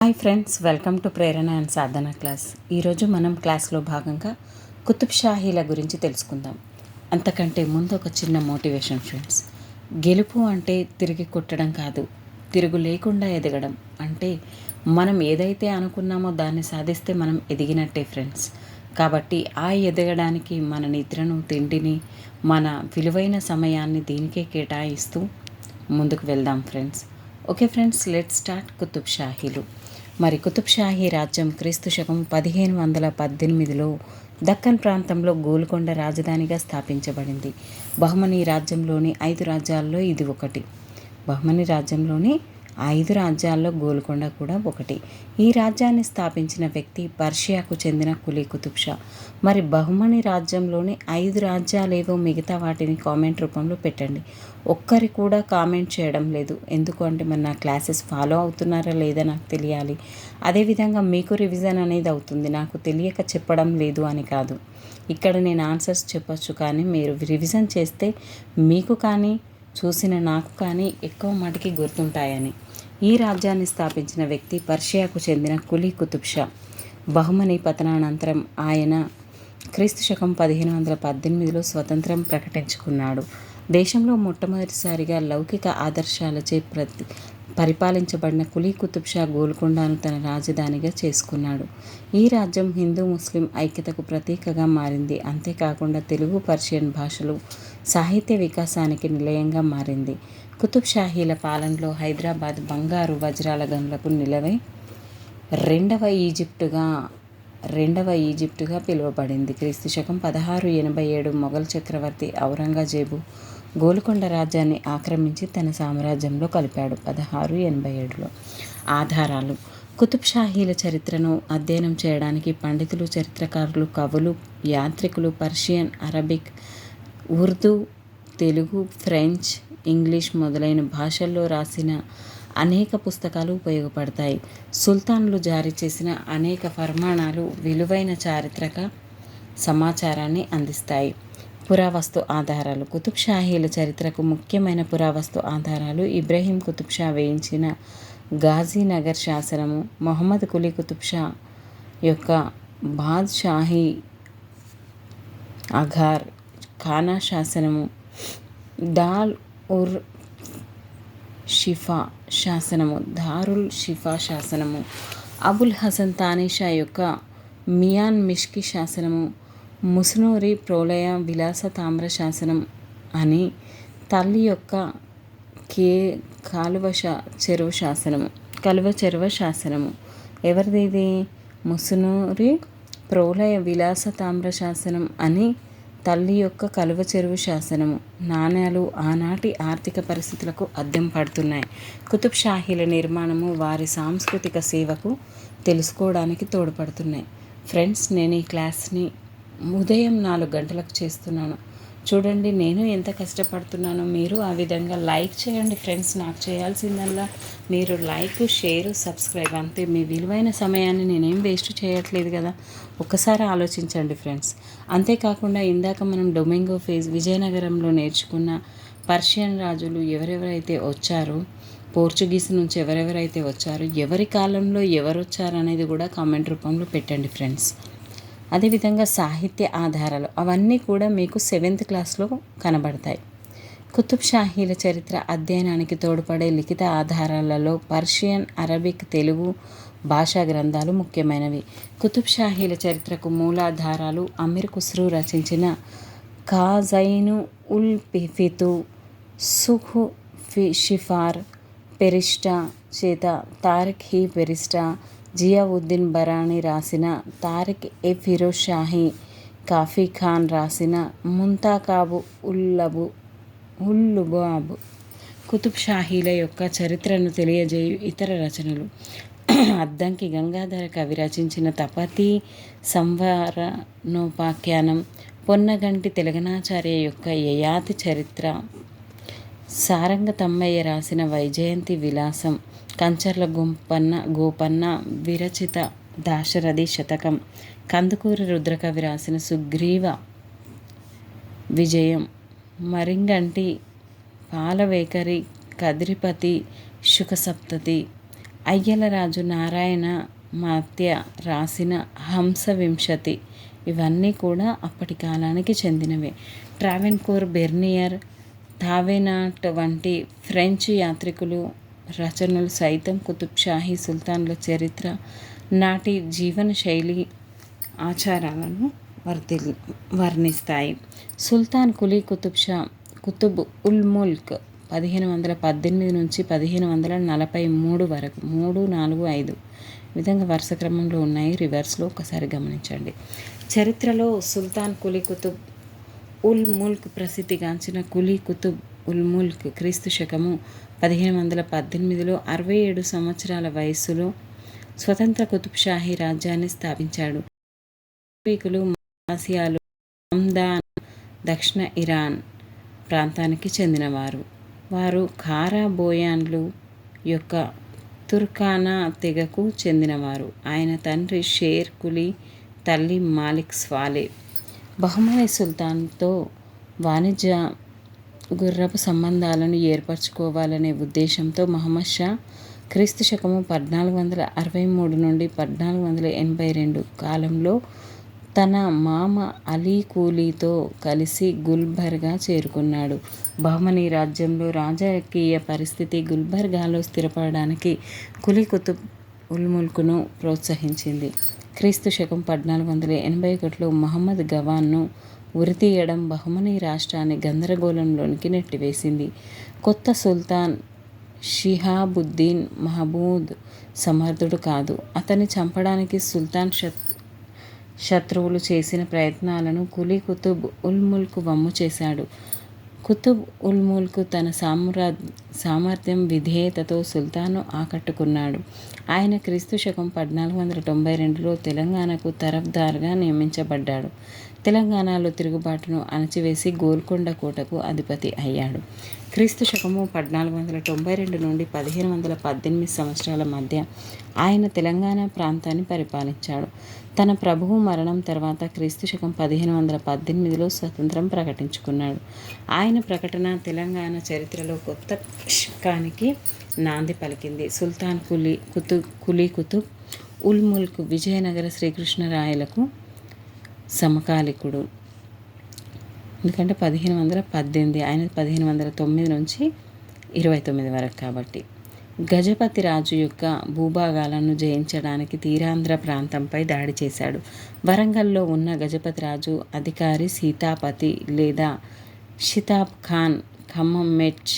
Hi friends, welcome to Prerana and Sadhana class. ఈరోజు మనం క్లాస్లో భాగంగా కుతుబ్ షాహీల గురించి తెలుసుకుందాం. అంతకంటే ముందు ఒక చిన్న మోటివేషన్ ఫ్రెండ్స్. గెలుపు అంటే తిరిగి కొట్టడం కాదు, తిరుగు లేకుండా ఎదగడం. అంటే మనం ఏదైతే అనుకున్నామో దాన్ని సాధిస్తే మనం ఎదిగినట్టే ఫ్రెండ్స్. కాబట్టి ఆ ఎదగడానికి మన నిద్రను, తిండిని, మన విలువైన సమయాన్ని దీనికే కేటాయిస్తూ ముందుకు వెళ్దాం friends. Okay friends, let start. Qutub షాహీలు. మరి కుతుబ్ షాహీ రాజ్యం క్రీస్తు శకం 1518లో దక్కన్ ప్రాంతంలో గోల్కొండ రాజధానిగా స్థాపించబడింది. బహమనీ రాజ్యంలోని 5 రాజ్యాల్లో ఇది ఒకటి. బహమనీ రాజ్యంలోని 5 రాజ్యాల్లో గోల్కొండ కూడా ఒకటి. ఈ రాజ్యాన్ని స్థాపించిన వ్యక్తి పర్షియాకు చెందిన కులీ కుతుబ్ షా. మరి బహుమనీ రాజ్యంలోని 5 రాజ్యాలేవో మిగతా వాటిని కామెంట్ రూపంలో పెట్టండి. ఒక్కరి కూడా కామెంట్ చేయడం లేదు. ఎందుకు అంటే మరి నా క్లాసెస్ ఫాలో అవుతున్నారా లేదా నాకు తెలియాలి. అదేవిధంగా మీకు రివిజన్ అనేది అవుతుంది. నాకు తెలియక చెప్పడం లేదు అని కాదు. ఇక్కడ నేను ఆన్సర్స్ చెప్పొచ్చు, కానీ మీరు రివిజన్ చేస్తే మీకు కానీ చూసిన నాకు కానీ ఎక్కువ మటుకి గుర్తుంటాయని. ఈ రాజ్యాన్ని స్థాపించిన వ్యక్తి పర్షియాకు చెందిన కులీ కుతుబ్ షా. బహుమనీ పతనానంతరం ఆయన క్రీస్తు శకం 1518లో స్వతంత్రం ప్రకటించుకున్నాడు. దేశంలో మొట్టమొదటిసారిగా లౌకిక ఆదర్శాలచే పరిపాలించబడిన కులీ కుతుబ్ షా గోల్కొండను తన రాజధానిగా చేసుకున్నాడు. ఈ రాజ్యం హిందూ ముస్లిం ఐక్యతకు ప్రతీకగా మారింది. అంతేకాకుండా తెలుగు, పర్షియన్ భాషలు, సాహిత్య వికాసానికి నిలయంగా మారింది. కుతుబ్ షాహీల పాలనలో హైదరాబాద్ బంగారు వజ్రాల గనులకు నిలవై రెండవ ఈజిప్టుగా పిలువబడింది. క్రీస్తు శకం 1687 మొఘల్ చక్రవర్తి ఔరంగజేబు గోల్కొండ రాజ్యాన్ని ఆక్రమించి తన సామ్రాజ్యంలో కలిపాడు. 1687లో. ఆధారాలు. కుతుబ్ షాహీల చరిత్రను అధ్యయనం చేయడానికి పండితులు, చరిత్రకారులు, కవులు, యాత్రికులు Persian, Arabic, Urdu, Telugu, French, English మొదలైన భాషల్లో రాసిన అనేక పుస్తకాలు ఉపయోగపడతాయి. సుల్తాన్లు జారీ చేసిన అనేక ఫర్మానాలు విలువైన చారిత్రక సమాచారాన్ని అందిస్తాయి. పురావస్తు ఆధారాలు. కుతుబ్ షాహీల చరిత్రకు ముఖ్యమైన పురావస్తు ఆధారాలు ఇబ్రహీం కుతుబ్ షా వేయించిన గాజీనగర్ శాసనము, మొహమ్మద్ కులీ కుతుబ్ షా యొక్క బాద్షాహీ అఘార్ ఖానా శాసనము, దారుల్ షిఫా శాసనము, అబుల్ హసన్ తానీషా యొక్క మియాన్ మిష్కి శాసనము, ముసునూరి ప్రోలయ విలాస తామ్ర శాసనం అని తల్లి యొక్క కాలువ చెరువ శాసనము. ఎవరిది ఇది? ముసునూరి ప్రోలయ విలాస తామ్ర శాసనం అని తల్లి యొక్క కలువ చెరువు శాసనము. నాణేలు ఆనాటి ఆర్థిక పరిస్థితులకు అద్దం పడుతున్నాయి. కుతుబ్ షాహీల నిర్మాణము వారి సాంస్కృతిక సేవకు తెలుసుకోవడానికి తోడ్పడుతున్నాయి. ఫ్రెండ్స్, నేను ఈ క్లాస్ని ఉదయం 4 గంటలకు చేస్తున్నాను. చూడండి నేను ఎంత కష్టపడుతున్నానో. మీరు ఆ విధంగా లైక్ చేయండి ఫ్రెండ్స్. నాకు చేయాల్సిందల్లా మీరు లైక్, షేర్, సబ్స్క్రైబ్ అంతే. మీ విలువైన సమయాన్ని నేనేం వేస్ట్ చేయట్లేదు కదా, ఒక్కసారి ఆలోచించండి ఫ్రెండ్స్. అంతేకాకుండా ఇందాక మనం డొమింగో ఫేజ్ విజయనగరంలో నేర్చుకున్న పర్షియన్ రాజులు ఎవరెవరైతే వచ్చారో, పోర్చుగీస్ నుంచి ఎవరెవరైతే వచ్చారో, ఎవరి కాలంలో ఎవరు వచ్చారు అనేది కూడా కామెంట్ రూపంలో పెట్టండి ఫ్రెండ్స్. అదేవిధంగా సాహిత్య ఆధారాలు అవన్నీ కూడా మీకు 7th క్లాస్లో కనబడతాయి. కుతుబ్ షాహీల చరిత్ర అధ్యయనానికి తోడ్పడే లిఖిత ఆధారాలలో పర్షియన్, అరబిక్, తెలుగు భాషా గ్రంథాలు ముఖ్యమైనవి. కుతుబ్ షాహీల చరిత్రకు మూలాధారాలు అమీర్ ఖుస్రూ రచించిన ఖజాయిను ఉల్ ఫితూ, సుహ్ షిఫార్ పెరిస్టా చేత తారిఖ్ హీ పెరిస్టా, జియావుద్దీన్ బరానీ రాసిన తారిఖ్ ఎ ఫిరోజ్ షాహీ, కాఫీ ఖాన్ రాసిన ముంతఖాబ్ ఉల్ లుబాబ్. కుతుబ్ షాహీల యొక్క చరిత్రను తెలియజేయు ఇతర రచనలు. అద్దంకి గంగాధర కవి రచించిన తపతీ సంవరణోపాఖ్యానం, పొన్నగంటి తెలగనాచార్య యొక్క యయాతి చరిత్ర, సారంగ తమ్మయ్య రాసిన వైజయంతి విలాసం, కంచర్ల గోపన్న విరచిత దాశరథి శతకం, కందుకూరి రుద్రకవి రాసిన సుగ్రీవ విజయం, మరింగంటి పాలవేకరి కదిరిపతి శుకసప్తతి, అయ్యలరాజు నారాయణ మాత్య రాసిన హంసవింశతి ఇవన్నీ కూడా అప్పటి కాలానికి చెందినవే. ట్రావెన్కోర్, బెర్నియర్, థావెనాట్ వంటి ఫ్రెంచ్ యాత్రికులు రచనలు సైతం కుతుబ్ షాహీ సుల్తాన్ల చరిత్ర, నాటి జీవన శైలి, ఆచారాలను వర్ణిస్తాయి. సుల్తాన్ కులీ కుతుబ్ షా కుతుబ్ ఉల్ ముల్క్ 1518 నుంచి 1543 వరకు 3, 4, 5 విధంగా వరుస క్రమంలో ఉన్నాయి. రివర్స్లో ఒకసారి గమనించండి. చరిత్రలో సుల్తాన్ కులీ కుతుబ్ ఉల్ ముల్క్ ప్రసిద్ధిగాంచిన కులీ కుతుబ్ ఉల్ ముల్క్ క్రీస్తు శకము 1518లో 67 సంవత్సరాల వయస్సులో స్వతంత్ర కుతుబ్ షాహీ రాజ్యాన్ని స్థాపించాడు. పూర్వీకులు ఆసియాలో హమ్దాన్, దక్షిణ ఇరాన్ ప్రాంతానికి చెందినవారు. వారు ఖారా బోయాన్లు యొక్క తుర్కానా తెగకు చెందినవారు. ఆయన తండ్రి షేర్ కులీ, తల్లి మాలిక్ స్వాలే. బహుమనీ సుల్తాన్తో వాణిజ్య గుర్రపు సంబంధాలను ఏర్పరచుకోవాలనే ఉద్దేశంతో మహమ్మద్ షా క్రీస్తు శకము 1463 నుండి 1482 కాలంలో తన మామ అలీ కూలీతో కలిసి గుల్బర్గా చేరుకున్నాడు. బహమనీ రాజ్యంలో రాజకీయ పరిస్థితి గుల్బర్గాలో స్థిరపడడానికి కులీ కుతుబ్ ఉల్ ముల్క్ను ప్రోత్సహించింది. క్రీస్తు శకం 1481లో మహమ్మద్ గవాన్ను ఉరితీయడం బహమనీ రాష్ట్రాన్ని గందరగోళంలోనికి నెట్టివేసింది. కొత్త సుల్తాన్ షిహాబుద్దీన్ మహమూద్ సమర్థుడు కాదు. అతన్ని చంపడానికి సుల్తాన్ శత్రువులు చేసిన ప్రయత్నాలను కులీ కుతుబ్ ఉల్ ముల్క్ వమ్ము చేశాడు. కుతుబ్ ఉల్ ముల్క్ తన సామర్థ్యం, విధేయతతో సుల్తాన్ను ఆకట్టుకున్నాడు. ఆయన క్రీస్తు శకం 1492లో తెలంగాణకు తరఫ్దార్గా నియమించబడ్డాడు. తెలంగాణలో తిరుగుబాటును అణచివేసి గోల్కొండ కోటకు అధిపతి అయ్యాడు. క్రీస్తు శకము 1492 నుండి 1518 సంవత్సరాల మధ్య ఆయన తెలంగాణ ప్రాంతాన్ని పరిపాలించాడు. తన ప్రభువు మరణం తర్వాత క్రీస్తు శకం 1518లో స్వతంత్రం ప్రకటించుకున్నాడు. ఆయన ప్రకటన తెలంగాణ చరిత్రలో కొత్త శకానికి నాంది పలికింది. సుల్తాన్ కులీ కుతుబ్ ఉల్ ముల్క్ విజయనగర శ్రీకృష్ణరాయలకు సమకాలికుడు. ఎందుకంటే 1518, ఆయన 1509 నుంచి 29 వరకు కాబట్టి. గజపతి రాజు యొక్క భూభాగాలను జయించడానికి తీరాంధ్ర ప్రాంతంపై దాడి చేశాడు. వరంగల్లో ఉన్న గజపతి రాజు అధికారి సీతాపతి లేదా షితాబ్ ఖాన్ ఖమ్మం మెచ్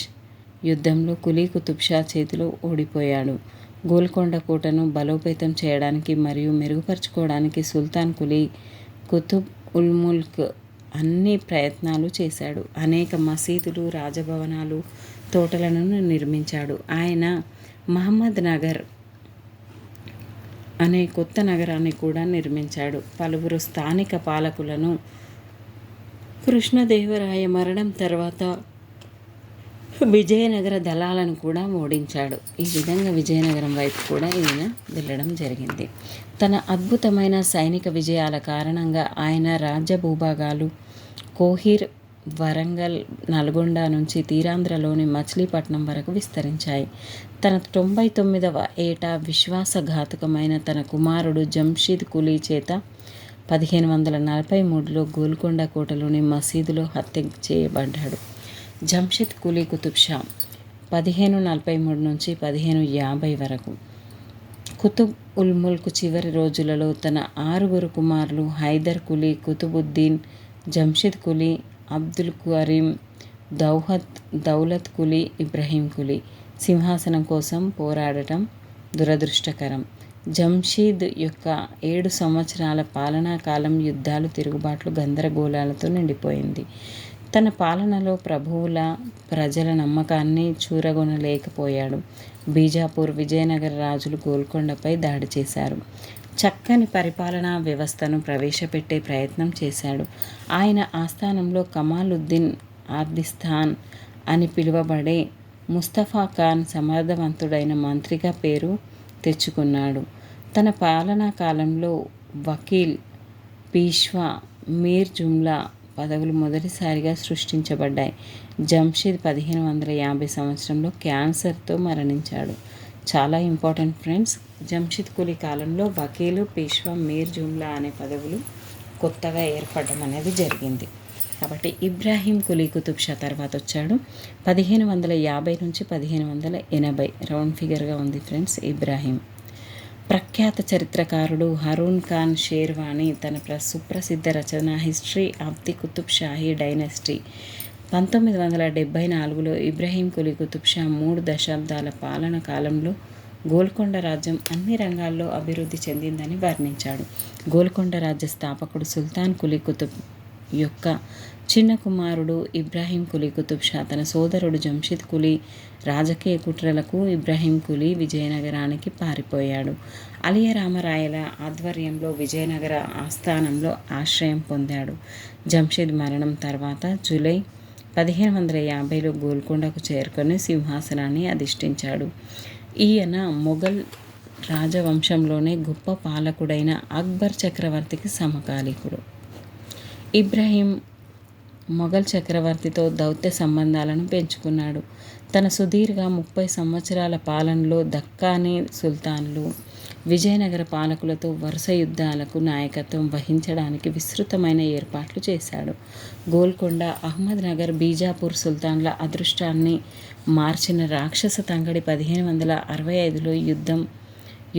యుద్ధంలో కులీ కుతుబ్ షా చేతిలో ఓడిపోయాడు. గోల్కొండ కోటను బలోపేతం చేయడానికి మరియు మెరుగుపరుచుకోవడానికి సుల్తాన్ కులీ కుతుబ్ ఉల్ ముల్క్ అన్ని ప్రయత్నాలు చేశాడు. అనేక మసీదులు, రాజభవనాలు, తోటలను నిర్మించాడు. ఆయన మహమ్మద్ నగర్ అనే కొత్త నగరాన్ని కూడా నిర్మించాడు. పలువురు స్థానిక పాలకులను కృష్ణదేవరాయ మరణం తర్వాత విజయనగర దళాలను కూడా ఓడించాడు. ఈ విధంగా విజయనగరం వైపు కూడా ఈయన వెళ్ళడం జరిగింది. తన అద్భుతమైన సైనిక విజయాల కారణంగా ఆయన రాజ్య భూభాగాలు కోహిర్, వరంగల్, నల్గొండ నుంచి తీరాంధ్రలోని మచిలీపట్నం వరకు విస్తరించాయి. తన 99వ ఏట విశ్వాసఘాతుకమైన తన కుమారుడు జంషీద్ కులీ చేత 1543లో గోల్కొండ కోటలోని మసీదులో హత్య చేయబడ్డాడు. జంషీద్ కులీ కుతుబ్ షా 1543 నుంచి 1550 వరకు. కుతుబ్ ఉల్ ముల్క్ చివరి రోజులలో తన 6 కుమారులు హైదర్ కులీ, కుతుబుద్దీన్, జంషీద్ కులీ, అబ్దుల్ కరీం, దౌలత్ కులీ, ఇబ్రహీం కులీ సింహాసనం కోసం పోరాడటం దురదృష్టకరం. జంషీద్ యొక్క 7 సంవత్సరాల పాలనా కాలం యుద్ధాలు, తిరుగుబాట్లు, గందరగోళాలతో నిండిపోయింది. తన పాలనలో ప్రభువుల, ప్రజల నమ్మకాన్ని చూరగొనలేకపోయాడు. బీజాపూర్, విజయనగర రాజులు గోల్కొండపై దాడి చేశారు. చక్కని పరిపాలనా వ్యవస్థను ప్రవేశపెట్టే ప్రయత్నం చేశాడు. ఆయన ఆస్థానంలో కమాలుద్దీన్ ఆర్దిస్తాన్ అని పిలువబడే ముస్తఫా ఖాన్ సమర్థవంతుడైన మంత్రిగా పేరు తెచ్చుకున్నాడు. తన పాలనా కాలంలో వకీల్, పీష్వా, మీర్ జుమ్లా పదవులు మొదటిసారిగా సృష్టించబడ్డాయి. జంషీద్ 1550 సంవత్సరంలో క్యాన్సర్తో మరణించాడు. చాలా ఇంపార్టెంట్ ఫ్రెండ్స్. జంషిద్ కులీ కాలంలో వకీలు, పేష్వా, మీర్ జుమ్లా అనే పదవులు కొత్తగా ఏర్పడడం అనేది జరిగింది. కాబట్టి ఇబ్రాహీం కులీ కుతుబ్ షా తర్వాత వచ్చాడు 1550 నుంచి 1580, రౌండ్ ఫిగర్గా ఉంది ఫ్రెండ్స్. ఇబ్రాహీం ప్రఖ్యాత చరిత్రకారుడు హరూన్ ఖాన్ షేర్వాణి తన సుప్రసిద్ధ రచన history of the Qutub Shahi dynasty 1974లో ఇబ్రాహీం కులీ కుతుబ్ షా 3 దశాబ్దాల పాలన కాలంలో గోల్కొండ రాజ్యం అన్ని రంగాల్లో అభివృద్ధి చెందిందని వర్ణించాడు. గోల్కొండ రాజ్య స్థాపకుడు సుల్తాన్ కులీ కుతుబ్ యొక్క చిన్న కుమారుడు ఇబ్రాహీం కులీ కుతుబ్ షా తన సోదరుడు జంషిద్ కులీ రాజకీయ కుట్రలకు ఇబ్రాహీం కులీ విజయనగరానికి పారిపోయాడు. అలియ రామరాయల ఆధ్వర్యంలో విజయనగర ఆస్థానంలో ఆశ్రయం పొందాడు. జంషిద్ మరణం తర్వాత జూలై 1550లో గోల్కొండకు చేరుకొని సింహాసనాన్ని అధిష్ఠించాడు. ఈయన మొఘల్ రాజవంశంలోనే గొప్ప పాలకుడైన అక్బర్ చక్రవర్తికి సమకాలీకుడు. ఇబ్రాహీం మొఘల్ చక్రవర్తితో దౌత్య సంబంధాలను పెంచుకున్నాడు. తన సుదీర్ఘ 30 సంవత్సరాల పాలనలో దక్కానీ సుల్తాన్లు, విజయనగర పాలకులతో వరుస యుద్ధాలకు నాయకత్వం వహించడానికి విస్తృతమైన ఏర్పాట్లు చేశాడు. గోల్కొండ, అహ్మద్ నగర్, బీజాపూర్ సుల్తాన్ల అదృష్టాన్ని మార్చిన రాక్షస తంగడి 1565లో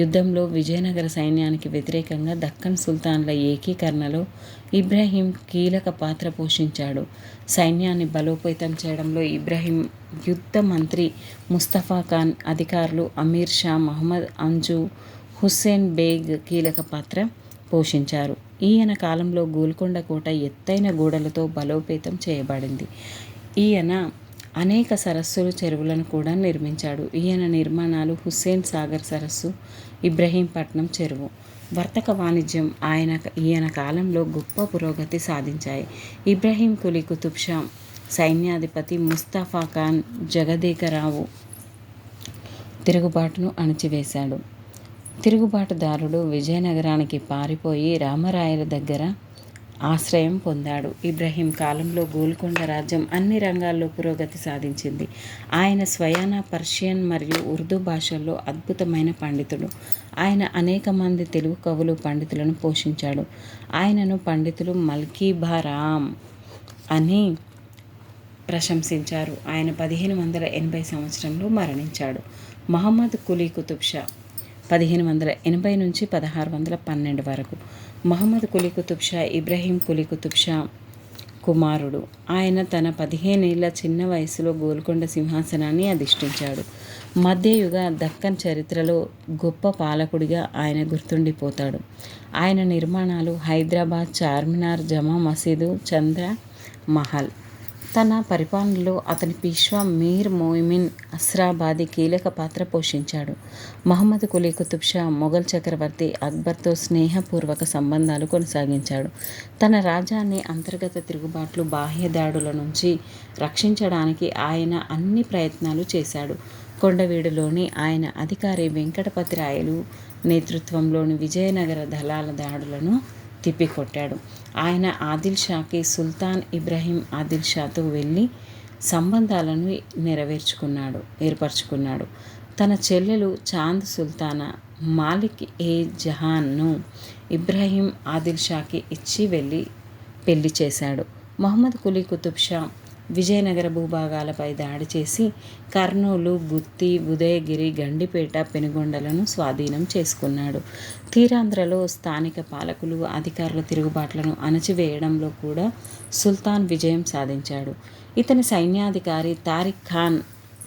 యుద్ధంలో విజయనగర సైన్యానికి వ్యతిరేకంగా దక్కన్ సుల్తాన్ల ఏకీకరణలో ఇబ్రాహీం కీలక పాత్ర పోషించాడు. సైన్యాన్ని బలోపేతం చేయడంలో ఇబ్రాహీం యుద్ధ మంత్రి ముస్తఫా ఖాన్, అధికారులు అమీర్ షా, మహమ్మద్ అంజు, హుస్సేన్ బేగ్ కీలక పాత్ర పోషించారు. ఈయన కాలంలో గోల్కొండ కోట ఎత్తైన గోడలతో బలోపేతం చేయబడింది. ఈయన అనేక సరస్సులు, చెరువులను కూడా నిర్మించాడు. ఈయన నిర్మాణాలు హుస్సేన్ సాగర్ సరస్సు, ఇబ్రహీంపట్నం చెరువు. వర్తక వాణిజ్యం ఈయన కాలంలో గొప్ప పురోగతి సాధించాయి. ఇబ్రాహీం కులీ కుతుబ్ షా సైన్యాధిపతి ముస్తఫా ఖాన్ జగదేకరావు తిరుగుబాటును అణచివేశాడు. తిరుగుబాటుదారుడు విజయనగరానికి పారిపోయి రామరాయల దగ్గర ఆశ్రయం పొందాడు. ఇబ్రాహీం కాలంలో గోల్కొండ రాజ్యం అన్ని రంగాల్లో పురోగతి సాధించింది. ఆయన స్వయాన పర్షియన్ మరియు ఉర్దూ భాషల్లో అద్భుతమైన పండితుడు. ఆయన అనేక మంది తెలుగు కవులు, పండితులను పోషించాడు. ఆయనను పండితులు మల్కీభారాం అని ప్రశంసించారు. ఆయన 1580 సంవత్సరంలో మరణించాడు. మహమ్మద్ కులీ కుతుబ్ షా 1580 నుంచి 1612 వరకు. మహమ్మద్ కులీ కుతుబ్ షా ఇబ్రాహీం కులీ కుతుబ్ షా కుమారుడు. ఆయన తన 15 ఏళ్ల చిన్న వయసులో గోల్కొండ సింహాసనాన్ని అధిష్ఠించాడు. మధ్యయుగ దక్కన్ చరిత్రలో గొప్ప పాలకుడిగా ఆయన గుర్తుండిపోతాడు. ఆయన నిర్మాణాలు హైదరాబాద్ చార్మినార్, జమా మసీదు, చంద్ర మహల్. తన పరిపాలనలో అతని పీష్వా మీర్ మోయిమిన్ అస్రాబాది కీలక పాత్ర పోషించాడు. మహమ్మద్ కులీ కుతుబ్ షా మొఘల్ చక్రవర్తి అక్బర్తో స్నేహపూర్వక సంబంధాలు కొనసాగించాడు. తన రాజ్యాన్ని అంతర్గత తిరుగుబాట్లు, బాహ్య దాడుల నుంచి రక్షించడానికి ఆయన అన్ని ప్రయత్నాలు చేశాడు. కొండవీడులోని ఆయన అధికారి వెంకటపతి రాయలు నేతృత్వంలోని విజయనగర దళాల దాడులను తిప్పికొట్టాడు. ఆయన ఆదిల్ షాకి సుల్తాన్ ఇబ్రాహీం ఆదిల్ షాతో వెళ్ళి సంబంధాలను ఏర్పరచుకున్నాడు. తన చెల్లెలు చాంద్ సుల్తానా మాలిక్ ఏ జహాన్ను ఇబ్రాహీం ఆదిల్ షాకి ఇచ్చి పెళ్లి చేశాడు. మహమ్మద్ కులీ కుతుబ్ షా విజయనగర భూభాగాలపై దాడి చేసి కర్నూలు, గుత్తి, ఉదయగిరి, గండిపేట, పెనుగొండలను స్వాధీనం చేసుకున్నాడు. తీరాంధ్రలో స్థానిక పాలకులు, అధికారుల తిరుగుబాట్లను అణచివేయడంలో కూడా సుల్తాన్ విజయం సాధించాడు. ఇతని సైన్యాధికారి తారిక్ ఖాన్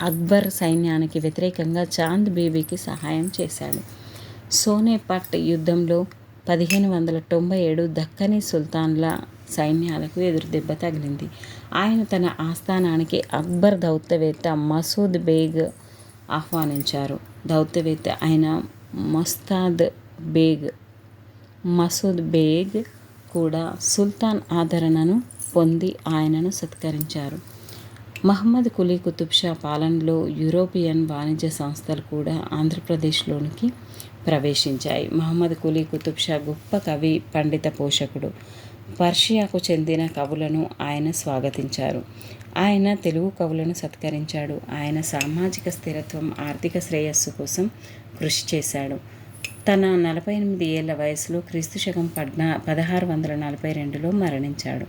అక్బర్ సైన్యానికి వ్యతిరేకంగా చాంద్ బీబీకి సహాయం చేశాడు. సోనేపట్ యుద్ధంలో 1597 దక్కనీ సుల్తాన్ల సైన్యాలకు ఎదురుదెబ్బ తగిలింది. ఆయన తన ఆస్థానానికి అక్బర్ దౌత్యవేత్త మసూద్ బేగ్ ఆహ్వానించారు. దౌత్యవేత్త అయిన మసూద్ బేగ్ కూడా సుల్తాన్ ఆదరణను పొంది ఆయనను సత్కరించారు. మహమ్మద్ కులీ కుతుబ్ షా పాలనలో యూరోపియన్ వాణిజ్య సంస్థలు కూడా ఆంధ్రప్రదేశ్లోనికి ప్రవేశించాయి. మహమ్మద్ కులీ కుతుబ్ షా గొప్ప కవి, పండిత పోషకుడు. పర్షియాకు చెందిన కవులను ఆయన స్వాగతించారు. ఆయన తెలుగు కవులను సత్కరించాడు. ఆయన సామాజిక స్థిరత్వం, ఆర్థిక శ్రేయస్సు కోసం కృషి చేశాడు. తన 48 ఏళ్ల వయసులో క్రీస్తుశకం 1642లో మరణించాడు.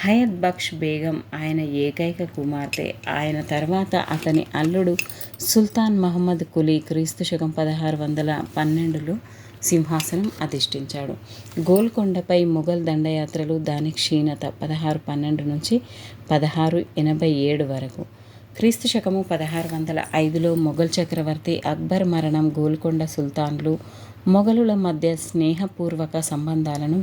హయత్ బక్ష్ బేగం ఆయన ఏకైక కుమార్తె. ఆయన తర్వాత అతని అల్లుడు సుల్తాన్ మహమ్మద్ కులీ క్రీస్తుశకం 1612లో సింహాసనం అధిష్ఠించాడు. గోల్కొండపై మొఘల్ దండయాత్రలు, దాని క్షీణత 1612 నుంచి 1687 వరకు. క్రీస్తుశకము 1605లో మొఘల్ చక్రవర్తి అక్బర్ మరణం గోల్కొండ సుల్తాన్లు, మొఘలుల మధ్య స్నేహపూర్వక సంబంధాలకు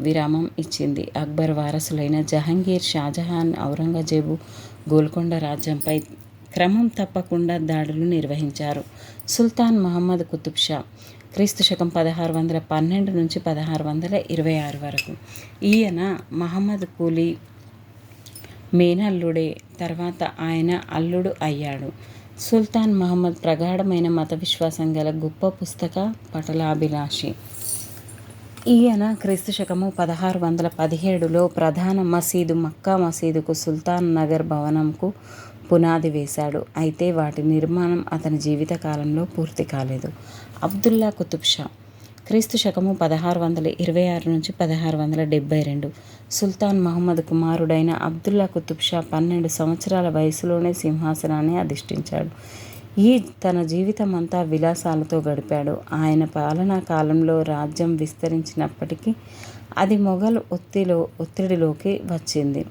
విరామం ఇచ్చింది. అక్బర్ వారసులైన జహంగీర్, షాజహాన్, ఔరంగజేబు గోల్కొండ రాజ్యంపై క్రమం తప్పకుండా దాడులు నిర్వహించారు. సుల్తాన్ మహమ్మద్ కుతుబ్ షా క్రీస్తుశకం 1612 నుంచి 1626 వరకు. ఈయన మహమ్మద్ కులీ మేనల్లుడే. తర్వాత ఆయన అల్లుడు అయ్యాడు. సుల్తాన్ మహమ్మద్ ప్రగాఢమైన మత విశ్వాసం గల గొప్ప పుస్తక పటలాభిలాషి. ఈయన క్రీస్తుశకము 1617లో ప్రధాన మసీదు మక్కా మసీదుకు, సుల్తాన్ నగర్ భవనంకు పునాది వేశాడు. అయితే వాటి నిర్మాణం అతని జీవిత కాలంలో పూర్తి కాలేదు. అబ్దుల్లా కుతుబ్ షా క్రీస్తుశకము 1626 నుంచి 1672. సుల్తాన్ మహమ్మద్ కుమారుడైన అబ్దుల్లా కుతుబ్ షా 12 సంవత్సరాల వయసులోనే సింహాసనాన్ని అధిష్ఠించాడు. తన జీవితమంతా విలాసాలతో గడిపాడు. ఆయన పాలనా కాలంలో రాజ్యం విస్తరించినప్పటికీ అది మొఘల్ ఒత్తిడిలోకి వచ్చింది.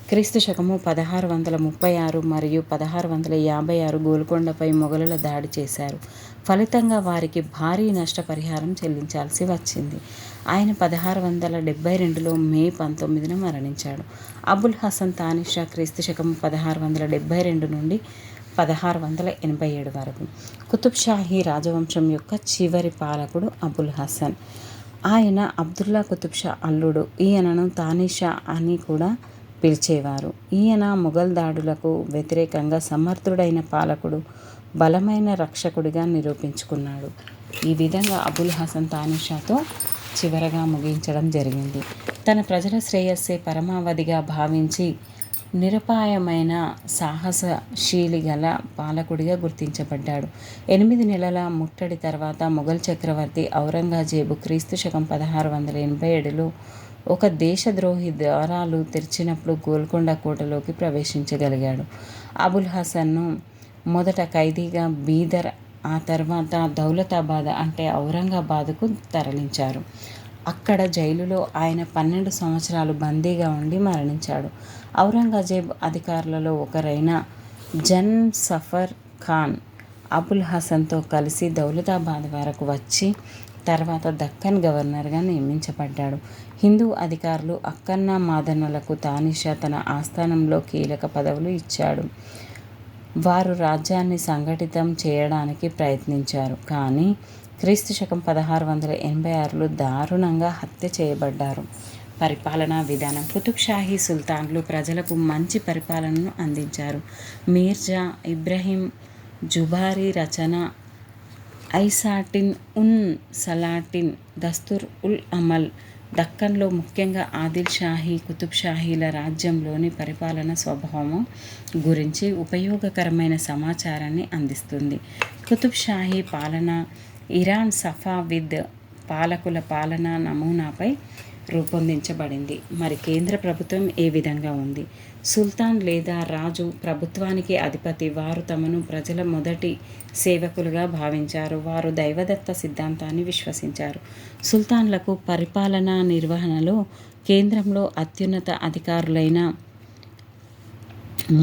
క్రీస్తుశకము 1636 మరియు 1656 గోల్కొండపై మొఘలుల దాడి చేశారు. ఫలితంగా వారికి భారీ నష్టపరిహారం చెల్లించాల్సి వచ్చింది. ఆయన 1672లో మే 19న మరణించాడు. అబుల్ హసన్ తానిషా క్రీస్తుశకము 1672 నుండి 1687 వరకు. కుతుబ్ షాహీ రాజవంశం యొక్క చివరి పాలకుడు అబుల్ హసన్. ఆయన అబ్దుల్లా కుతుబ్ షా అల్లుడు. ఈయనను తానిషా అని కూడా పిలిచేవారు. ఈయన మొఘల్ దాడులకు వ్యతిరేకంగా సమర్థుడైన పాలకుడు, బలమైన రక్షకుడిగా నిరూపించుకున్నాడు. ఈ విధంగా అబుల్ హసన్ తానిషాతో చివరగా ముగించడం జరిగింది. తన ప్రజల శ్రేయస్సే పరమావధిగా భావించి నిరపాయమైన సాహసశీలి గల పాలకుడిగా గుర్తించబడ్డాడు. 8 నెలల ముట్టడి తర్వాత మొఘల్ చక్రవర్తి ఔరంగజేబు క్రీస్తుశకం 1687లో ఒక దేశద్రోహి ద్వారాలు తెరిచినప్పుడు గోల్కొండ కోటలోకి ప్రవేశించగలిగాడు. అబుల్ హసన్ను మొదట ఖైదీగా బీదర్, ఆ తర్వాత దౌలతాబాద్ అంటే ఔరంగాబాద్కు తరలించారు. అక్కడ జైలులో ఆయన 12 సంవత్సరాలు బందీగా ఉండి మరణించాడు. ఔరంగజేబ్ అధికారులలో ఒకరైన జన్ సఫర్ ఖాన్ అబుల్ హసన్తో కలిసి దౌలతాబాద్ వరకు వచ్చి తర్వాత దక్కన్ గవర్నర్గా నియమించబడ్డాడు. హిందూ అధికారులు అక్కన్న మాదన్నలకు తానిషా తన ఆస్థానంలో కీలక పదవులు ఇచ్చాడు. వారు రాజ్యాన్ని సంఘటితం చేయడానికి ప్రయత్నించారు, కానీ క్రీస్తుశకం 1686లో దారుణంగా హత్య చేయబడ్డారు. పరిపాలనా విధానం. కుతుబ్ షాహీ సుల్తాన్లు ప్రజలకు మంచి పరిపాలనను అందించారు. మీర్జా ఇబ్రహీం జుబారీ రచన ఐసాటిన్ ఉన్ సలాటిన్ దస్తుర్ ఉల్ అమల్ దక్కన్లో ముఖ్యంగా ఆదిల్ షాహీ, కుతుబ్ షాహీల రాజ్యంలోని పరిపాలన స్వభావం గురించి ఉపయోగకరమైన సమాచారాన్ని అందిస్తుంది. కుతుబ్ షాహీ పాలన ఇరాన్ సఫావిద్ పాలకుల పాలనా నమూనాపై రూపొందించబడింది. మరి కేంద్ర ప్రభుత్వం ఏ విధంగా ఉంది? సుల్తాన్ లేదా రాజు ప్రభుత్వానికి అధిపతి. వారు తమను ప్రజల మొదటి సేవకులుగా భావించారు. వారు దైవదత్త సిద్ధాంతాన్ని విశ్వసించారు. సుల్తాన్లకు పరిపాలనా నిర్వహణలో కేంద్రంలో అత్యున్నత అధికారులైన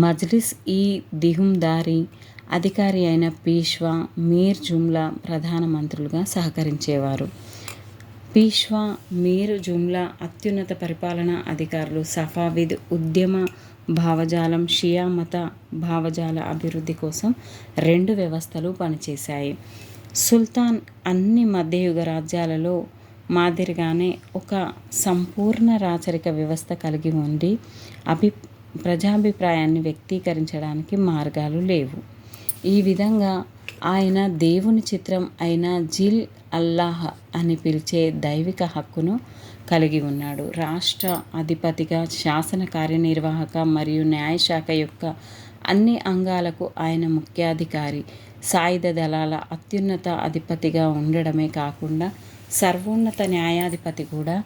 మజ్లిస్ ఈ దిహుందారీ, అధికారి అయిన పీష్వా, మీర్ జుమ్లా ప్రధాన మంత్రులుగా సహకరించేవారు. పీష్వా, మీర్ జుమ్లా అత్యున్నత పరిపాలనా అధికారులు. సఫావిద్ ఉద్యమ భావజాలం, షియా మత భావజాల అభివృద్ధి కోసం 2 వ్యవస్థలు పనిచేశాయి. సుల్తాన్ అన్ని మధ్యయుగ రాజ్యాలలో మాదిరిగానే ఒక సంపూర్ణ రాచరిక వ్యవస్థ కలిగి ఉండి ప్రజాభిప్రాయాన్ని వ్యక్తీకరించడానికి మార్గాలు లేవు. ఈ విధంగా ఆయన దేవుని చిత్రం అయిన జిల్ అల్లాహ్ అని పిలిచే దైవిక హక్కును కలిగి ఉన్నాడు. రాష్ట్ర అధిపతిగా శాసన, కార్యనిర్వాహక మరియు న్యాయశాఖ యొక్క అన్ని అంగాలకు ఆయన ముఖ్యాధికారి. సాయుధ దళాల అత్యున్నత అధిపతిగా ఉండడమే కాకుండా సర్వోన్నత న్యాయాధిపతి కూడా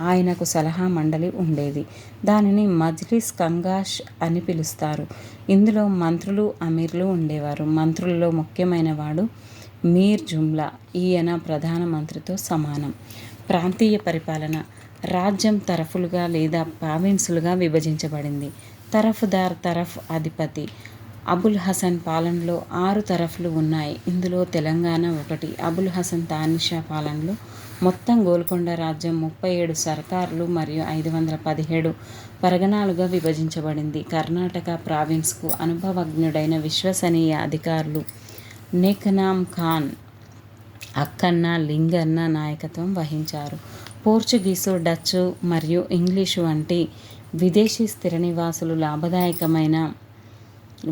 ఆయనకు సలహా మండలి ఉండేది. దానిని మజ్లిస్ కంగాష్ అని పిలుస్తారు. ఇందులో మంత్రులు, అమీర్లు ఉండేవారు. మంత్రులలో ముఖ్యమైన వాడు మీర్ జుమ్లా. ఈయన ప్రధానమంత్రితో సమానం. ప్రాంతీయ పరిపాలన. రాజ్యం తరఫులుగా లేదా ప్రావిన్సులుగా విభజించబడింది. తరఫ్ అధిపతి. అబుల్ హసన్ పాలనలో 6 తరఫులు ఉన్నాయి. ఇందులో తెలంగాణ ఒకటి. అబుల్ హసన్ తానిషా పాలనలో మొత్తం గోల్కొండ రాజ్యం 37 సర్కార్లు మరియు 517 పరగణాలుగా విభజించబడింది. కర్ణాటక ప్రావిన్స్కు అనుభవజ్ఞుడైన విశ్వసనీయ అధికారులు నేకనామ్ ఖాన్, అక్కన్న, లింగన్న నాయకత్వం వహించారు. పోర్చుగీసు, డచ్చు మరియు ఇంగ్లీషు వంటి విదేశీ స్థిర నివాసులు లాభదాయకమైన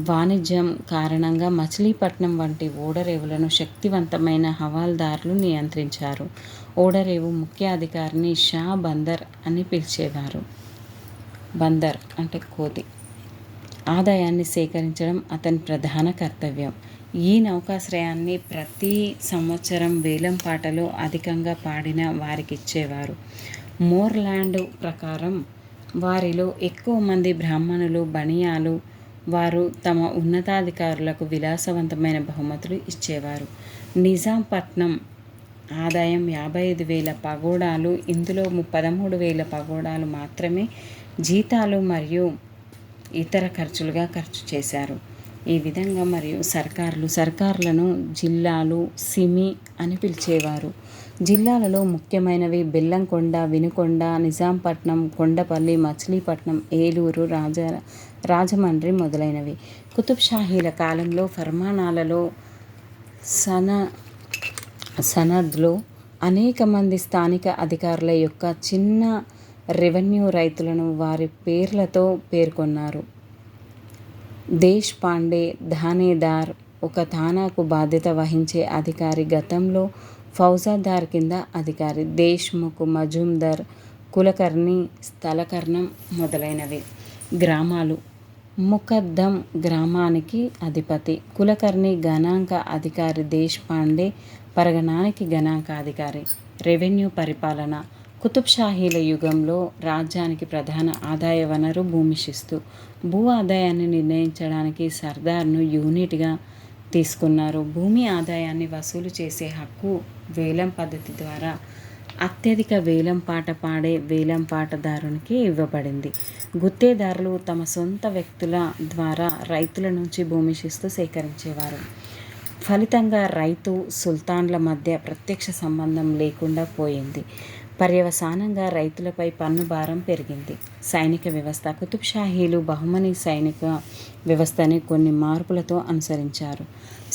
వాణిజ్యం కారణంగా మచిలీపట్నం వంటి ఓడరేవులను శక్తివంతమైన హవాల్దార్లు నియంత్రించారు. ఓడరేవు ముఖ్య అధికారిని షా బందర్ అని పిలిచేవారు. బందర్ అంటే కోతి. ఆదాయాన్ని సేకరించడం అతని ప్రధాన కర్తవ్యం. ఈ నౌకాశ్రయాన్ని ప్రతి సంవత్సరం వేలం పాటలో అధికంగా పాడిన వారికిచ్చేవారు. మోర్లాండ్ ప్రకారం వారిలో ఎక్కువ మంది బ్రాహ్మణులు, బనియాలు. వారు తమ ఉన్నతాధికారులకు విలాసవంతమైన బహుమతులు ఇచ్చేవారు. నిజాంపట్నం ఆదాయం 55,000 పగోడాలు. ఇందులో 13,000 పగోడాలు మాత్రమే జీతాలు మరియు ఇతర ఖర్చులుగా ఖర్చు చేశారు. ఈ విధంగా మరియు సర్కార్లను జిల్లాలు, సిమి అని పిలిచేవారు. జిల్లాలలో ముఖ్యమైనవి బెల్లంకొండ, వినుకొండ, నిజాంపట్నం, కొండపల్లి, మచిలీపట్నం, ఏలూరు, రాజమండ్రి మొదలైనవి. కుతుబ్ షాహీల కాలంలో ఫర్మానాలలో, సనద్లో అనేక మంది స్థానిక అధికారుల యొక్క చిన్న రెవెన్యూ రైతులను వారి పేర్లతో పేర్కొన్నారు. దేశ్ పాండే, థానేదార్, ఒక థానాకు బాధ్యత వహించే అధికారి, గతంలో ఫౌజదార్ కింద అధికారి. దేశ్ముఖ్, మజుందర్, కులకర్ణి, స్థలకర్ణం మొదలైనవి. గ్రామాలు. ముకద్దం గ్రామానికి అధిపతి. కులకర్ణి గణాంక అధికారి. దేశ్ పాండే పరగణానికి గణాంక అధికారి. రెవెన్యూ పరిపాలన. కుతుబ్ షాహీల యుగంలో రాజ్యానికి ప్రధాన ఆదాయ వనరు భూమి శిస్తు. భూ ఆదాయాన్ని నిర్ణయించడానికి సర్దార్ను యూనిట్గా తీసుకున్నారు. భూమి ఆదాయాన్ని వసూలు చేసే హక్కు వేలం పద్ధతి ద్వారా అత్యధిక వేలం పాట పాడే వేలం పాటదారునికి ఇవ్వబడింది. గుత్తేదారులు తమ సొంత వ్యక్తుల ద్వారా రైతుల నుంచి భూమి శిస్తు సేకరించేవారు. ఫలితంగా రైతు, సుల్తాన్ల మధ్య ప్రత్యక్ష సంబంధం లేకుండా పోయింది. పర్యవసానంగా రైతులపై పన్ను భారం పెరిగింది. సైనిక వ్యవస్థ. కుతుబ్ షాహీలు బహుమనీ సైనిక వ్యవస్థని కొన్ని మార్పులతో అనుసరించారు.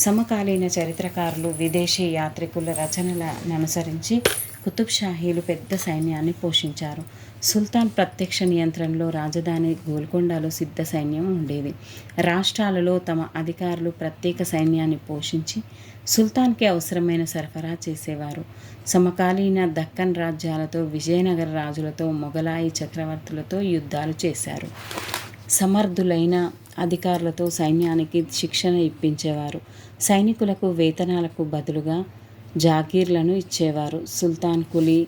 సమకాలీన చరిత్రకారులు, విదేశీ యాత్రికుల రచనలను అనుసరించి కుతుబ్ షాహీలు పెద్ద సైన్యాన్ని పోషించారు. సుల్తాన్ ప్రత్యక్ష నియంత్రణలో రాజధాని గోల్కొండలో సిద్ధ సైన్యం ఉండేది. రాష్ట్రాలలో తమ అధికారులు ప్రత్యేక సైన్యాన్ని పోషించి సుల్తాన్కి అవసరమైన సరఫరా చేసేవారు. సమకాలీన దక్కన్ రాజ్యాలతో, విజయనగర రాజులతో, మొఘలాయి చక్రవర్తులతో యుద్ధాలు చేశారు. సమర్థులైన అధికారులతో సైన్యానికి శిక్షణ ఇప్పించేవారు. సైనికులకు వేతనాలకు బదులుగా జాగీర్లను ఇచ్చేవారు. సుల్తాన్ కులీ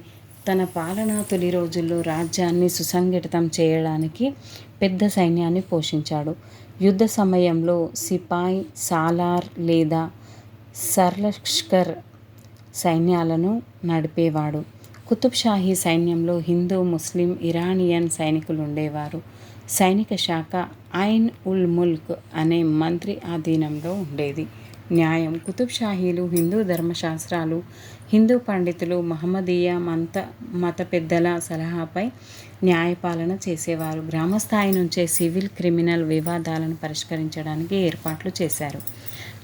తన పాలనా తొలి రోజుల్లో రాజ్యాన్ని సుసంఘటితం చేయడానికి పెద్ద సైన్యాన్ని పోషించాడు. యుద్ధ సమయంలో సిపాయ్ సాలార్ లేదా సర్లష్కర్ సైన్యాలను నడిపేవాడు. కుతుబ్ షాహీ సైన్యంలో హిందూ, ముస్లిం, ఇరానియన్ సైనికులు ఉండేవారు. సైనిక శాఖ ఐన్ ఉల్ ముల్క్ అనే మంత్రి ఆధీనంలో ఉండేది. న్యాయం. కుతుబ్ షాహీలు హిందూ ధర్మశాస్త్రాలు, హిందూ పండితులు, మహమ్మదీయ మత పెద్దల సలహాపై న్యాయపాలన చేసేవారు. గ్రామస్థాయి నుంచే సివిల్, క్రిమినల్ వివాదాలను పరిష్కరించడానికి ఏర్పాట్లు చేశారు.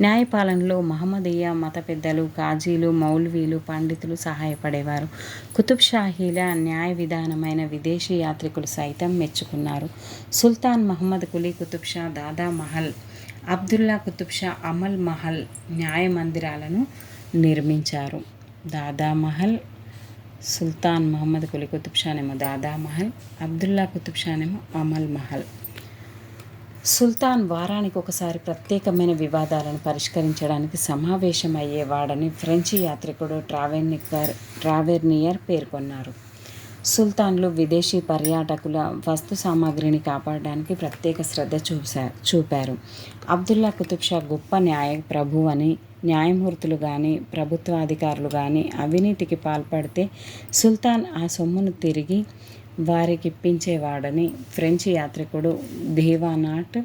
న్యాయపాలనలో మహమ్మదీయ మత పెద్దలు, కాజీలు, మౌల్వీలు, పండితులు సహాయపడేవారు. కుతుబ్ షాహీల న్యాయ విధానమైన విదేశీ యాత్రికులు సైతం మెచ్చుకున్నారు. సుల్తాన్ మహమ్మద్ కులీ కుతుబ్ షా దాదా మహల్, అబ్దుల్లా కుతుబ్ షా అమల్ మహల్ న్యాయ మందిరాలను నిర్మించారు. దాదా మహల్, సుల్తాన్ మహమ్మద్ కులీ కుతుబ్ షానేమో దాదా మహల్, అబ్దుల్లా కుతుబ్ షానేమో అమల్ మహల్. సుల్తాన్ వారానికి ఒకసారి ప్రత్యేకమైన వివాదాలను పరిష్కరించడానికి సమావేశమయ్యేవాడని ఫ్రెంచి యాత్రికుడు ట్రావెర్నియర్ పేర్కొన్నారు. సుల్తాన్లు విదేశీ పర్యాటకుల వస్తు సామాగ్రిని కాపాడడానికి ప్రత్యేక శ్రద్ధ చూపారు. అబ్దుల్లా కుతుబ్ షా గొప్ప న్యాయ ప్రభు అని, న్యాయమూర్తులు కానీ ప్రభుత్వాధికారులు కానీ అవినీతికి పాల్పడితే సుల్తాన్ ఆ సొమ్మును తిరిగి వారికిప్పించేవాడని ఫ్రెంచి యాత్రికుడు దేవానాట్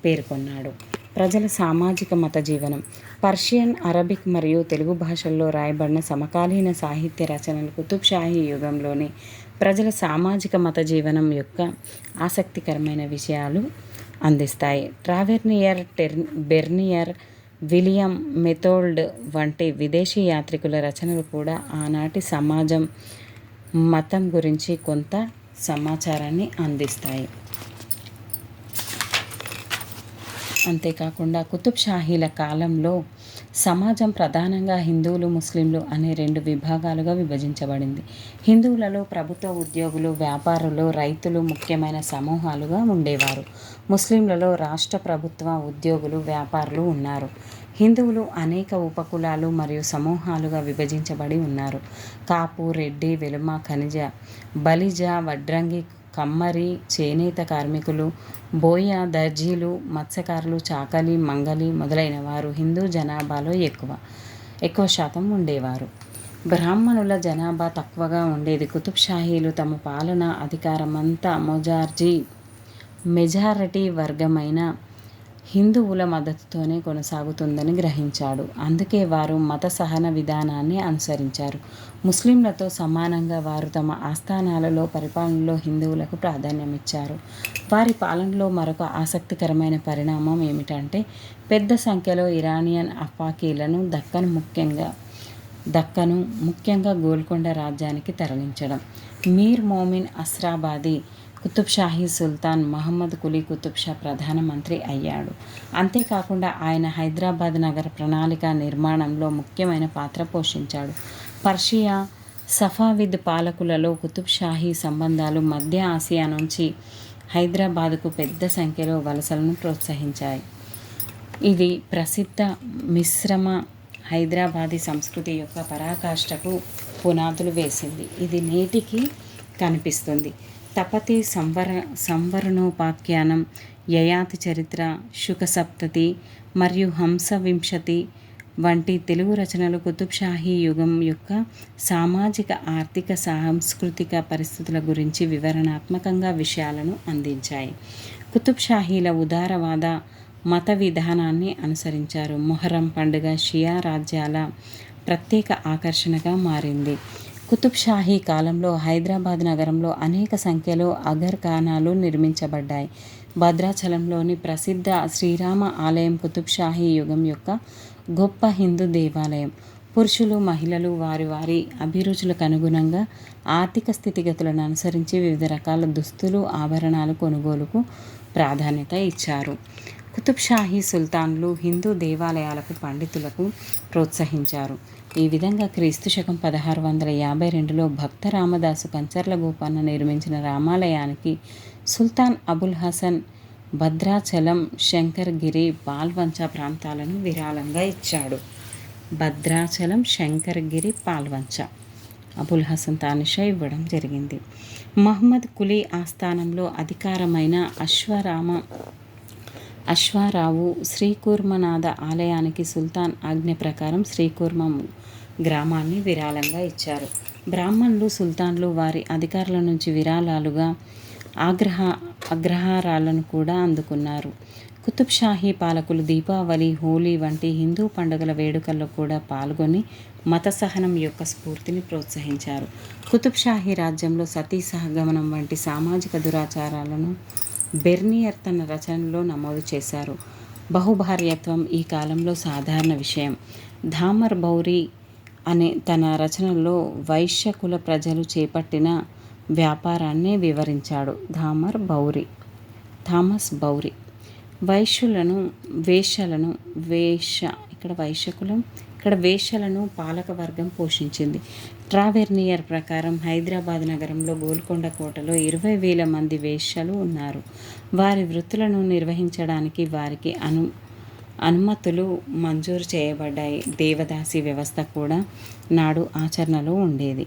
పేర్కొన్నాడు. ప్రజల సామాజిక మత జీవనం. పర్షియన్, అరబిక్ మరియు తెలుగు భాషల్లో రాయబడిన సమకాలీన సాహిత్య రచనలు కుతుబ్ షాహీ యుగంలోని ప్రజల సామాజిక మత జీవనం యొక్క ఆసక్తికరమైన విషయాలు అందిస్తాయి. ట్రావెర్నియర్, బెర్నియర్, విలియం మెథోల్డ్ వంటి విదేశీ యాత్రికుల రచనలు కూడా ఆనాటి సమాజం, మతం గురించి కొంత సమాచారాన్ని అందిస్తాయి. అంతేకాకుండా కుతుబ్ షాహీల కాలంలో సమాజం ప్రధానంగా హిందువులు, ముస్లింలు అనే 2 విభాగాలుగా విభజించబడింది. హిందువులలో ప్రభుత్వ ఉద్యోగులు, వ్యాపారులు, రైతులు ముఖ్యమైన సమూహాలుగా ఉండేవారు. ముస్లింలలో రాష్ట్ర ప్రభుత్వ ఉద్యోగులు, వ్యాపారులు ఉన్నారు. హిందువులు అనేక ఉపకులాలు మరియు సమూహాలుగా విభజించబడి ఉన్నారు. కాపు, రెడ్డి, వెలుమ, ఖనిజ, బలిజ, వడ్రంగి, కమ్మరి, చేనేత కార్మికులు, బోయ, దర్జీలు, మత్స్యకారులు, చాకలి, మంగలి మొదలైన వారు హిందూ జనాభాలో ఎక్కువ శాతం ఉండేవారు. బ్రాహ్మణుల జనాభా తక్కువగా ఉండేది. కుతుబ్ షాహీలు తమ పాలనా అధికారమంతా మెజారిటీ వర్గమైన హిందువుల మద్దతుతోనే కొనసాగుతుందని గ్రహించాడు. అందుకే వారు మత సహన విధానాన్ని అనుసరించారు. ముస్లింలతో సమానంగా వారు తమ ఆస్థానాలలో పరిపాలనలో హిందువులకు ప్రాధాన్యమిచ్చారు. వారి పాలనలో మరొక ఆసక్తికరమైన పరిణామం ఏమిటంటే పెద్ద సంఖ్యలో ఇరానియన్ అఫాకీలను దక్కను ముఖ్యంగా గోల్కొండ రాజ్యానికి తరలించడం. మీర్ మోమిన్ అస్రాబాది కుతుబ్ షాహీ సుల్తాన్ మహమ్మద్ కులీ కుతుబ్ షా ప్రధానమంత్రి అయ్యాడు. అంతేకాకుండా ఆయన హైదరాబాద్ నగర ప్రణాళిక నిర్మాణంలో ముఖ్యమైన పాత్ర పోషించాడు. పర్షియా, సఫావిద్ పాలకులలో కుతుబ్ షాహీ సంబంధాలు మధ్య ఆసియా నుంచి హైదరాబాదుకు పెద్ద సంఖ్యలో వలసలను ప్రోత్సహించాయి. ఇది ప్రసిద్ధ మిశ్రమ హైదరాబాదీ సంస్కృతి యొక్క పరాకాష్ఠకు పునాదులు వేసింది. ఇది నేటికి కనిపిస్తుంది. తపతి, సంవరణోపాఖ్యానం, యయాతి చరిత్ర, శుకసప్తతి మరియు హంసవింశతి వంటి తెలుగు రచనలు కుతుబ్ షాహీ యుగం యొక్క సామాజిక, ఆర్థిక, సాంస్కృతిక పరిస్థితుల గురించి వివరణాత్మకంగా విషయాలను అందించాయి. కుతుబ్ షాహీల ఉదారవాద మత విధానాన్ని అనుసరించారు. మొహర్రం పండుగ షియా రాజ్యాల ప్రత్యేక ఆకర్షణగా మారింది. కుతుబ్ షాహీ కాలంలో హైదరాబాద్ నగరంలో అనేక సంఖ్యలో అగర్ ఖానాలు నిర్మించబడ్డాయి. భద్రాచలంలోని ప్రసిద్ధ శ్రీరామ ఆలయం కుతుబ్ షాహీ యుగం యొక్క గొప్ప హిందూ దేవాలయం. పురుషులు, మహిళలు వారి వారి అభిరుచులకు అనుగుణంగా ఆర్థిక స్థితిగతులను అనుసరించి వివిధ రకాల దుస్తులు, ఆభరణాలు కొనుగోలుకు ప్రాధాన్యత ఇచ్చారు. కుతుబ్ షాహీ సుల్తాన్లు హిందూ దేవాలయాలకు పండితులకు ప్రోత్సహించారు. ఈ విధంగా క్రీస్తు శకం 1652లో భక్త రామదాసు కంచర్ల గోపన్న నిర్మించిన రామాలయానికి సుల్తాన్ అబుల్ హసన్ భద్రాచలం, శంకర్గిరి, పాల్వంచ ప్రాంతాలను విరాళంగా ఇచ్చాడు. భద్రాచలం, శంకర్గిరి, పాల్వంచ అబుల్ హసన్ తానిషా ఇవ్వడం జరిగింది. మహమ్మద్ కులీ ఆస్థానంలో అధికారమైన అశ్వారావు శ్రీకూర్మనాథ ఆలయానికి సుల్తాన్ ఆజ్ఞ ప్రకారం శ్రీకూర్మం గ్రామాన్ని విరాళంగా ఇచ్చారు. బ్రాహ్మణులు, సుల్తాన్లు వారి అధికారుల నుంచి విరాళాలుగా అగ్రహారాలను కూడా అందుకున్నారు. కుతుబ్ షాహీ పాలకులు దీపావళి, హోలీ వంటి హిందూ పండుగల వేడుకల్లో కూడా పాల్గొని మత సహనం యొక్క స్ఫూర్తిని ప్రోత్సహించారు. కుతుబ్ షాహీ రాజ్యంలో సతీ సహగమనం వంటి సామాజిక దురాచారాలను బెర్నియర్ తన రచనలో నమోదు చేశారు. బహుభార్యత్వం ఈ కాలంలో సాధారణ విషయం. ధామర్ బౌరి అనే తన రచనలో వైశ్య కుల ప్రజలు చేపట్టిన వ్యాపారాన్ని వివరించాడు. థామస్ బౌరి వైశ్యులను, వేశ్యలను, ఇక్కడ వైశ్యకులం, ఇక్కడ వేశ్యలను పాలకవర్గం పోషించింది. ట్రావెర్నియర్ ప్రకారం హైదరాబాద్ నగరంలో గోల్కొండ కోటలో 20,000 మంది వేశ్యలు ఉన్నారు. వారి వృత్తులను నిర్వహించడానికి వారికి అనుమతులు మంజూరు చేయబడ్డాయి. దేవదాసి వ్యవస్థ కూడా నాడు ఆచరణలో ఉండేది.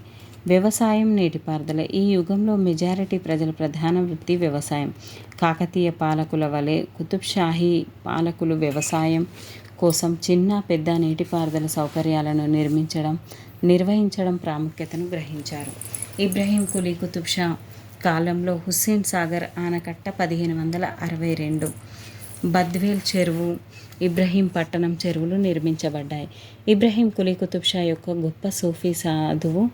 వ్యవసాయం, నీటిపారుదల. ఈ యుగంలో మెజారిటీ ప్రజల ప్రధాన వృత్తి వ్యవసాయం. కాకతీయ పాలకుల వలె కుతుబ్ షాహీ పాలకులు వ్యవసాయం కోసం చిన్న పెద్ద నీటిపారుదల సౌకర్యాలను నిర్వహించడం ప్రాముఖ్యతను గ్రహించారు. ఇబ్రహీం కులీ కుతుబ్ షా కాలంలో హుస్సేన్ సాగర్ ఆనకట్ట 1562, బద్వేల్ చెరువు, ఇబ్రహీం పట్టణం చెరువులు నిర్మించబడ్డాయి. ఇబ్రహీం కులీ కుతుబ్ షా యొక్క గొప్ప సూఫీ సాధువు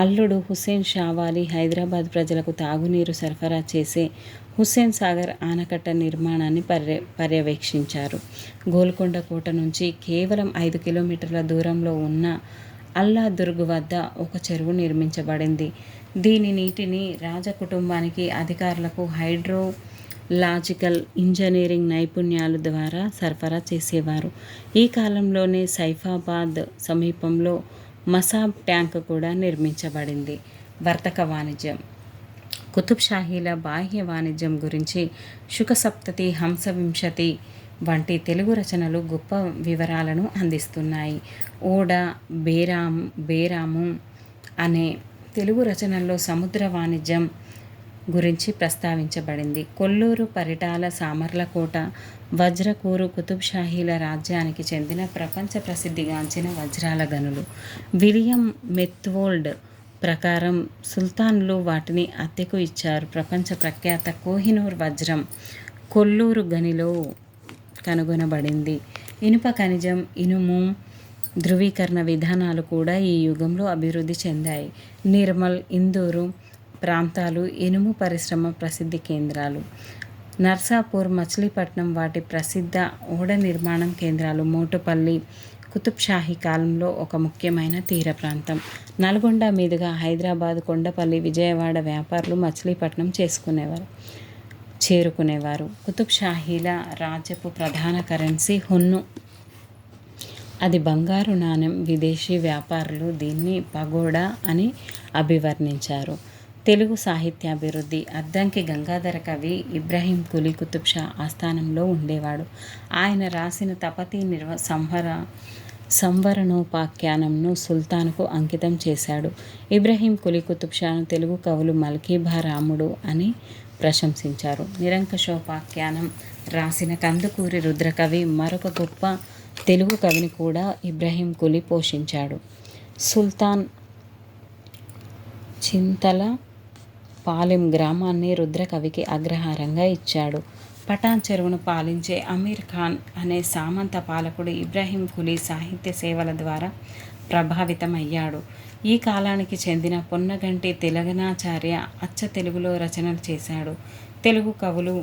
అల్లుడు హుస్సేన్ షావాలి హైదరాబాద్ ప్రజలకు తాగునీరు సరఫరా చేసే హుస్సేన్ సాగర్ ఆనకట్ట నిర్మాణాన్ని పర్యవేక్షించారు. గోల్కొండ కోట నుంచి కేవలం 5 కిలోమీటర్ల దూరంలో ఉన్న అల్లా దుర్గ్ వద్ద ఒక చెరువు నిర్మించబడింది. దీని నీటిని రాజకుటుంబానికి, అధికారులకు హైడ్రోలాజికల్ ఇంజనీరింగ్ నైపుణ్యాల ద్వారా సరఫరా చేసేవారు. ఈ కాలంలోనే సైఫాబాద్ సమీపంలో మసాబ్ ట్యాంక్ కూడా నిర్మించబడింది. వర్తక వాణిజ్యం. కుతుబ్ షాహీల బాహ్య వాణిజ్యం గురించి శుకసప్తతి, హంసవింశతి వంటి తెలుగు రచనలు గొప్ప వివరాలను అందిస్తున్నాయి. ఓడ బేరాము అనే తెలుగు రచనల్లో సముద్ర వాణిజ్యం గురించి ప్రస్తావించబడింది. కొల్లూరు, పరిటాల, సామర్లకోట, వజ్రకూరు కుతుబ్ షాహీల రాజ్యానికి చెందిన ప్రపంచ ప్రసిద్ధిగాంచిన వజ్రాల గనులు. విలియం మెత్వోల్డ్ ప్రకారం సుల్తాన్లు వాటిని అద్దెకు ఇచ్చారు. ప్రపంచ ప్రఖ్యాత కోహినూర్ వజ్రం కొల్లూరు గనిలో కనుగొనబడింది. ఇనుప ఖనిజం, ఇనుము ధృవీకరణ విధానాలు కూడా ఈ యుగంలో అభివృద్ధి చెందాయి. నిర్మల్, ఇందూరు ప్రాంతాలు ఇనుము పరిశ్రమ ప్రసిద్ధి కేంద్రాలు. నర్సాపూర్, మచిలీపట్నం వాటి ప్రసిద్ధ ఓడ నిర్మాణం కేంద్రాలు. మోటుపల్లి కుతుబ్ షాహీ కాలంలో ఒక ముఖ్యమైన తీర ప్రాంతం. నల్గొండ మీదుగా హైదరాబాద్, కొండపల్లి, విజయవాడ వ్యాపారులు మచిలీపట్నం చేరుకునేవారు. కుతుబ్ షాహీల రాజ్యపు ప్రధాన కరెన్సీ హున్ను. అది బంగారు నాణెం. విదేశీ వ్యాపారులు దీన్ని పగోడా అని అభివర్ణించారు. తెలుగు సాహిత్యాభివృద్ధి. అద్దంకి గంగాధర కవి ఇబ్రహీం కులీ కుతుబ్ షా ఆస్థానంలో ఉండేవాడు. ఆయన రాసిన తపతీ సంవరణోపాఖ్యానంను సుల్తాన్కు అంకితం చేశాడు. ఇబ్రహీం కులీ కుతుబ్ షాను తెలుగు కవులు మల్కీభా రాముడు అని ప్రశంసించారు. నిరంకుశోపాఖ్యానం రాసిన కందుకూరి రుద్రకవి మరొక గొప్ప తెలుగు కవిని కూడా ఇబ్రహీం కులీ పోషించాడు. సుల్తాన్ చింతల పాలెం గ్రామాన్ని రుద్రకవికి అగ్రహారంగా ఇచ్చాడు. పటాన్ చెరువును పాలించే అమీర్ ఖాన్ అనే సామంత పాలకుడు ఇబ్రహీం కులీ సాహిత్య సేవల ద్వారా ప్రభావితమయ్యాడు. ఈ కాలానికి చెందిన పొన్నగంటి తెలగనాచార్య అచ్చ తెలుగులో రచనలు చేశాడు. తెలుగు కవులు